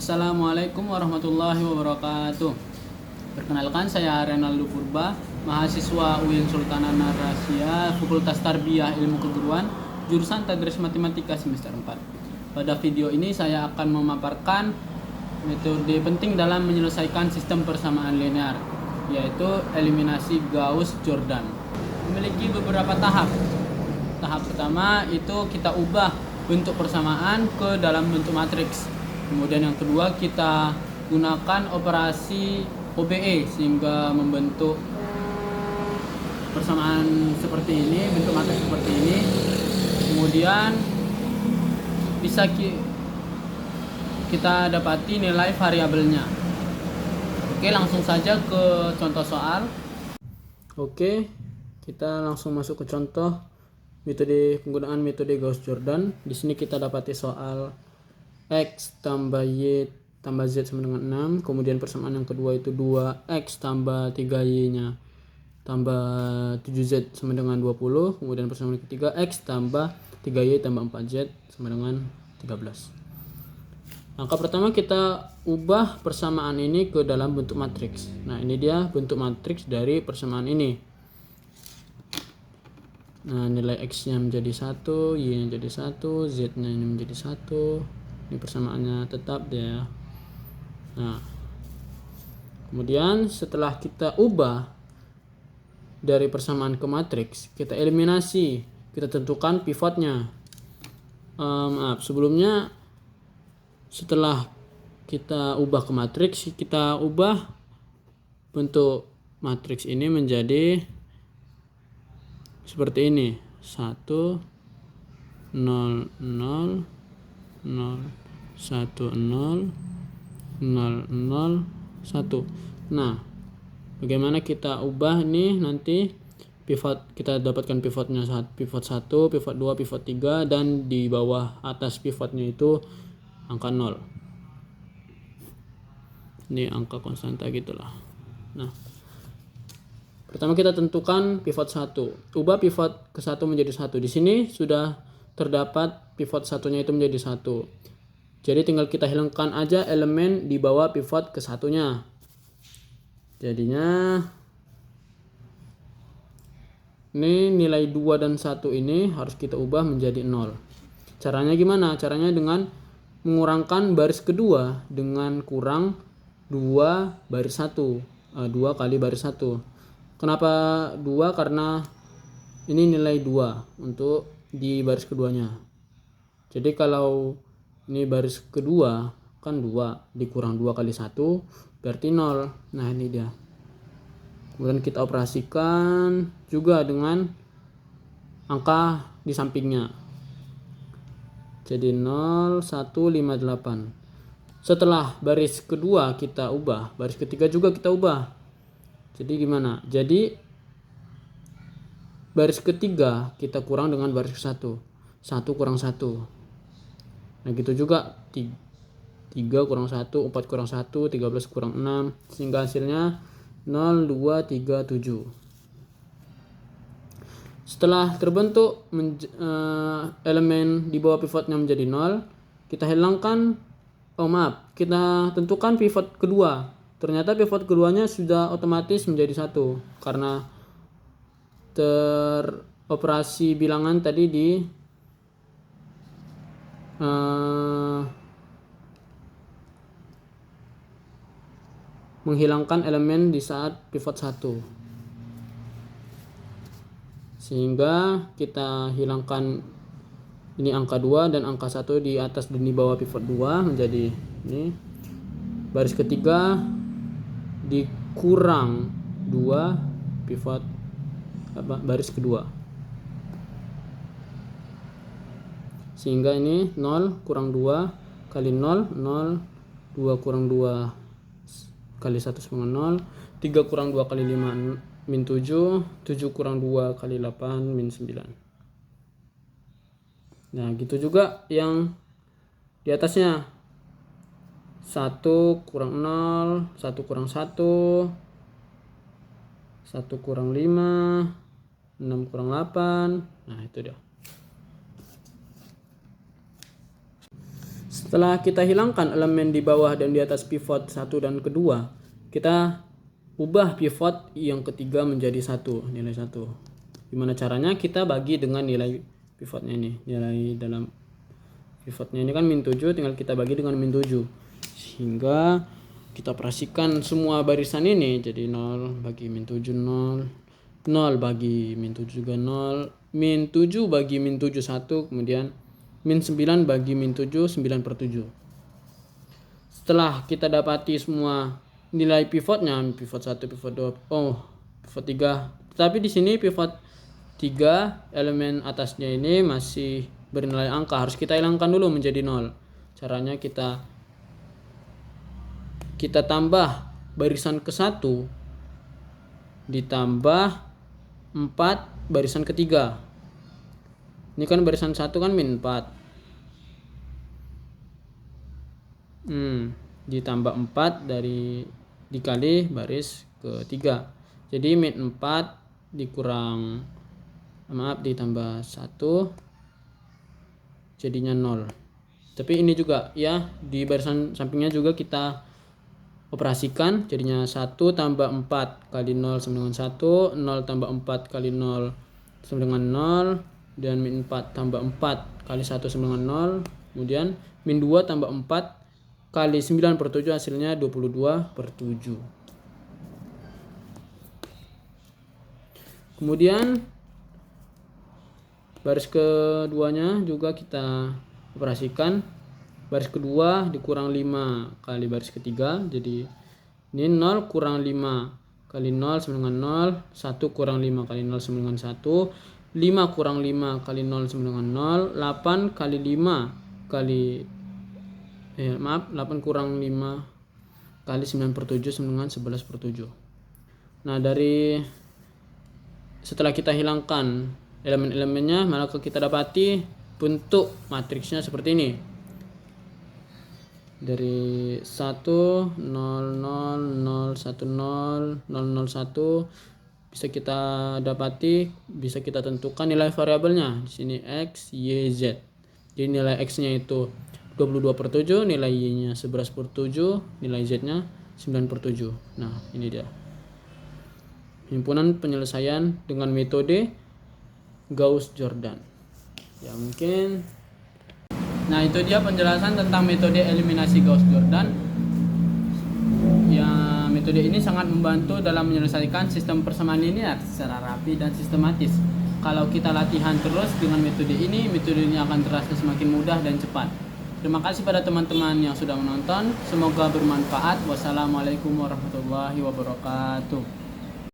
Assalamualaikum warahmatullahi wabarakatuh. Perkenalkan, saya Renaldo Purba, mahasiswa UIN Sultan Narasiah, Fakultas Tarbiyah Ilmu Keguruan, jurusan Tadris Matematika semester 4. Pada video ini saya akan memaparkan metode penting dalam menyelesaikan sistem persamaan linear, yaitu eliminasi Gauss-Jordan. Memiliki beberapa tahap. Tahap pertama itu kita ubah bentuk persamaan ke dalam bentuk matriks. Kemudian yang kedua, kita gunakan operasi OBE sehingga membentuk persamaan seperti ini, bentuk matriks seperti ini. Kemudian bisa kita dapati nilai variabelnya. Oke, langsung saja ke contoh soal. Oke, kita langsung masuk ke contoh penggunaan metode Gauss-Jordan. Di sini kita dapati soal X tambah Y tambah Z sama dengan 6. Kemudian persamaan yang kedua itu 2X tambah 3Y nya tambah 7Z sama dengan 20. Kemudian persamaan yang ketiga X tambah 3Y tambah 4Z sama dengan 13. Langkah pertama, kita ubah persamaan ini ke dalam bentuk matriks. Nah, ini dia bentuk matriks dari persamaan ini. Nah, nilai X nya menjadi 1, Y nya jadi 1, Z nya ini menjadi 1. Ini persamaannya tetap ya. Nah, kemudian setelah kita ubah dari persamaan ke matriks, kita eliminasi, kita tentukan pivotnya. Sebelumnya setelah kita ubah ke matriks, kita ubah bentuk matriks ini menjadi seperti ini: 1 0 0 0 1 0 0 0 1. Nah, bagaimana kita ubah ini nanti pivot, kita dapatkan pivotnya pivot 1, pivot 2, pivot 3, dan di bawah atas pivotnya itu angka 0. Ini angka konstanta gitulah. Nah, pertama kita tentukan pivot 1. Ubah pivot ke 1 menjadi 1. Di sini sudah terdapat pivot satunya itu menjadi 1. Jadi tinggal kita hilangkan aja elemen di bawah pivot ke satunya. Jadinya ini nilai 2 dan 1 ini harus kita ubah menjadi 0. Caranya gimana? Caranya dengan mengurangkan baris kedua dengan kurang 2 baris 1. 2 kali baris 1. Kenapa 2? Karena ini nilai 2 untuk di baris keduanya. Jadi kalau ini baris kedua kan 2 dikurang 2 kali 1 berarti 0. Nah, ini dia. Kemudian kita operasikan juga dengan angka di sampingnya. Jadi 0 1 5 8. Setelah baris kedua kita ubah, baris ketiga juga kita ubah. Jadi gimana? Jadi baris ketiga kita kurang dengan baris ke 1. 1 kurang 1. Nah, gitu juga 3 kurang 1, 4 kurang 1, 13 kurang 6, sehingga hasilnya 0 2 3 7. Setelah terbentuk elemen di bawah pivotnya menjadi 0, kita hilangkan, kita tentukan pivot kedua. Ternyata pivot keduanya sudah otomatis menjadi 1 karena teroperasi bilangan tadi di menghilangkan elemen di saat pivot 1, sehingga kita hilangkan ini angka 2 dan angka 1 di atas dan di bawah pivot 2 menjadi ini. Baris ketiga dikurang 2 pivot baris kedua, sehingga ini 0 kurang 2 kali 0, 0, 2 kurang 2 kali 1 sama 0, 3 kurang 2 kali 5 min 7, 7 kurang 2 kali 8 min 9. Nah, gitu juga yang di atasnya. 1 kurang 0, 1 kurang 1, 1 kurang 5, 6 kurang 8. Nah, itu dia. Setelah kita hilangkan elemen di bawah dan di atas pivot 1 dan kedua, kita ubah pivot yang ketiga menjadi 1, nilai 1. Gimana caranya? Kita bagi dengan nilai pivotnya ini. Nilai dalam pivotnya ini kan min 7, tinggal kita bagi dengan min 7. Sehingga kita operasikan semua barisan ini jadi 0 bagi min 7 0, 0 bagi min 7 juga 0, min 7 bagi min 7 1, kemudian min 9 bagi min 7 9/7. Setelah kita dapati semua nilai pivotnya, pivot 1, pivot 2, pivot 3. Tetapi di sini pivot 3 elemen atasnya ini masih bernilai angka, harus kita hilangkan dulu menjadi 0. Caranya kita tambah barisan ke-1 ditambah 4 barisan ketiga. Ini kan barisan 1 kan min 4. Ditambah 4 dikali baris ketiga. Jadi min 4 ditambah 1 jadinya 0. Tapi ini juga ya, di barisan sampingnya juga kita operasikan, jadinya 1 tambah 4 kali 0 sama dengan 1, 0 tambah 4 kali 0 sama dengan 0, dan min 4 tambah 4 kali 1 sama dengan 0, kemudian min 2 tambah 4 kali 9/7 hasilnya 22/7. Kemudian baris keduanya juga kita operasikan. Baris kedua dikurang 5 kali baris ketiga, jadi ini 0 kurang 5 kali 0 sama dengan 0, 1 kurang 5 kali 0 sama dengan 1, 5 kurang 5 kali 0 sama dengan 0, 8 kali 5 kali 8 kurang 5 kali 9/7 sama dengan 11/7. Nah, setelah kita hilangkan elemen-elemennya, maka kita dapati bentuk matriksnya seperti ini. Dari 1 0 0 0 1 0 0 0 1 bisa kita dapati, bisa kita tentukan nilai variabelnya. Di sini x, y, z. Jadi nilai x-nya itu 22/7, nilai y-nya 11/7, nilai z-nya 9/7. Nah, ini dia. Himpunan penyelesaian dengan metode Gauss-Jordan. Ya, mungkin. Nah, itu dia penjelasan tentang metode eliminasi Gauss-Jordan. Ya, metode ini sangat membantu dalam menyelesaikan sistem persamaan linear secara rapi dan sistematis. Kalau kita latihan terus dengan metode ini akan terasa semakin mudah dan cepat. Terima kasih pada teman-teman yang sudah menonton. Semoga bermanfaat. Wassalamualaikum warahmatullahi wabarakatuh.